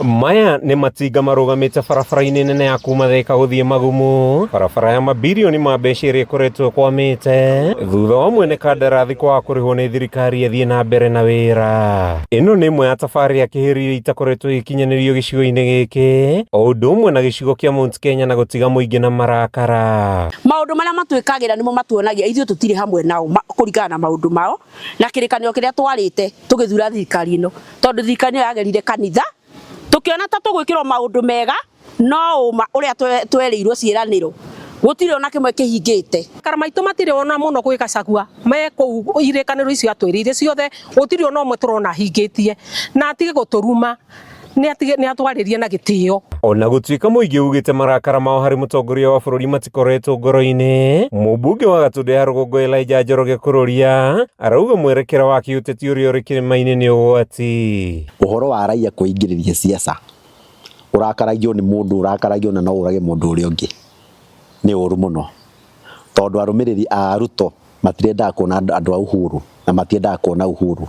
Maya nĩ matinga marũgamĩte barabara-inĩ nene ya kuma Thika gũthiĩ Magumu, barabara ya mabirioni ma mbeca ĩrĩa ĩkoretwo ĩkwamĩte thutha wa mwene kandarathi kwaga kũrĩhwo nĩ thirikari athiĩ na mbere na wĩra. Ĩno nĩ ĩmwe ya tabarĩra ya kĩhĩrĩria itakoretwo igĩkinyanĩrio gĩcigo-inĩ gĩkĩ, o ũndũ ũmwe na gĩcigo kĩa Mount Kenya na gũtiga mũingĩ na marakara. Maũndũ marĩa matwĩkagĩra nĩmo matuonagia ithuĩ tũtirĩ hamwe nao kũringana na maũndũ mao na kĩrĩkanĩro kĩrĩa twarĩte tũgĩthura thirikari ĩno, tondũ thirikari ĩno yagerire kanitha tukiona ta tugwikirwo maundu mega no uma uria twerĩirwo ciĩranĩro gũtirĩ ona kĩmwe kĩhingĩte. Kara maitũ matirĩ ona mũno gwĩ Gachagua me kũu irĩkanĩro icio atwĩrĩire ciothe gũtirĩ ona ũmwe tũrona hingĩtie na atige gũtũruma nĩ atwarĩrie na gĩtĩo. Ona gũtuĩka mũingĩ ugĩte marakara mao harĩ mũtongoria wa bũrũri matikoretwo ngoro-inĩ, mũmbunge wa Gatũndũ ya rũgongo Elijah Njoroge Kururia arauga mwerekera wa kĩũteti ũrĩa ũrĩ kĩrĩma-inĩ nĩ ũgwati. Ũhoro wa raia kũingĩrĩria siasa, ũrakaragio nĩ mũndũ ũrakaragio na no ũrage mũndũ ũrĩa ũngĩ, nĩ ũru mũno, tondũ arũmĩrĩri a Ruto matirendaga kuona andũ a Uhuru na matiendaga kuona Uhuru,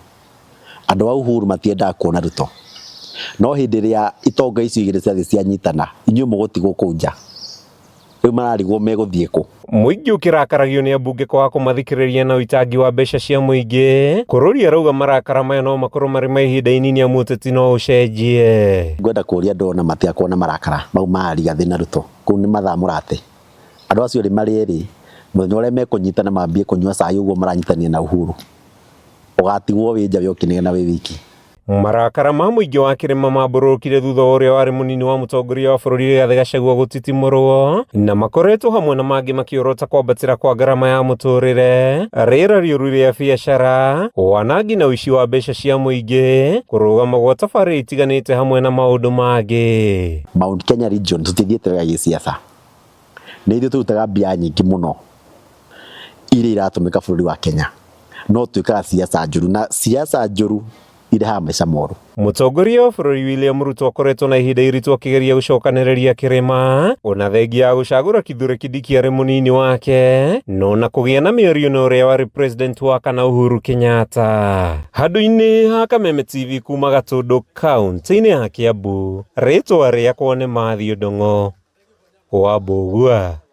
andũ a Uhuru matiendaga kuona Ruto. No hĩndĩ ĩrĩa itonga icio igĩrĩ ciothe cianyitana, inyuĩ mũgũtigwo kũu nja, rĩu mararigwo megũthiĩ kũ. Mũingĩ ũkĩrakaragio nĩ ambunge kwaga kũmathikĩrĩria na ũitangi wa mbeca cia mũingĩ, Kururia arauga marakara maya no makorwo marĩ ma ihinda inini amu ũteti no ũcenjie. Ngwenda kũria andũ ona matiakorwo na marakara mau ma Rigathĩ na Ruto, kũu nĩ mathaa mũrate. Andũ acio nĩ marĩ erĩ, mũthenya ũrĩa mekũnyitana mambie kũnyua cai ũguo maranyitania na Uhuru, ũgatigwo wĩ nja ũkĩnegena wĩ wiki. Marakara ma mũingĩ wa kĩrĩma mambũrũkire thutha wa ũrĩa warĩ mũnini wa mũtongoria wa bũrũri Rigathĩ Gachagua gũtitimũrwo, na makoretwo hamwe na mangĩ makĩorota kwambatĩra kwa ngarama ya mũtũrĩre, rĩera rĩũru rĩa biacara, wanangi na ũici wa mbeca cia mũingĩ, kũrũgama gwa tabarĩra itiganĩte hamwe na maũndũ mangĩ. Mount Kenya region tũtithiĩte wega gĩsiasa, nĩ ithuĩ tũrutaga mbia nyingĩ mũno iria iratũmĩka bũrũri wa Kenya, no twĩkaga siasa njũru, na siasa njũru irehaga maica moru. Mũtongoria wa bũrũri William Ruto akoretwo na ihinda iritũ akĩgeria gũcokanĩrĩria kĩrĩma, ona thengia ya gũcagũra Kithure Kindiki arĩ mũnini wake, no na kũgĩa na mĩario na ũrĩa warĩ president wa kana Uhuru Kenyatta. Handũ-inĩ ha Kameme TV kuma Gatũndũ kaunti-inĩ ya Kiambu, rĩtwa rĩakwa nĩ Mathew Ndong'o wa Mbũgua.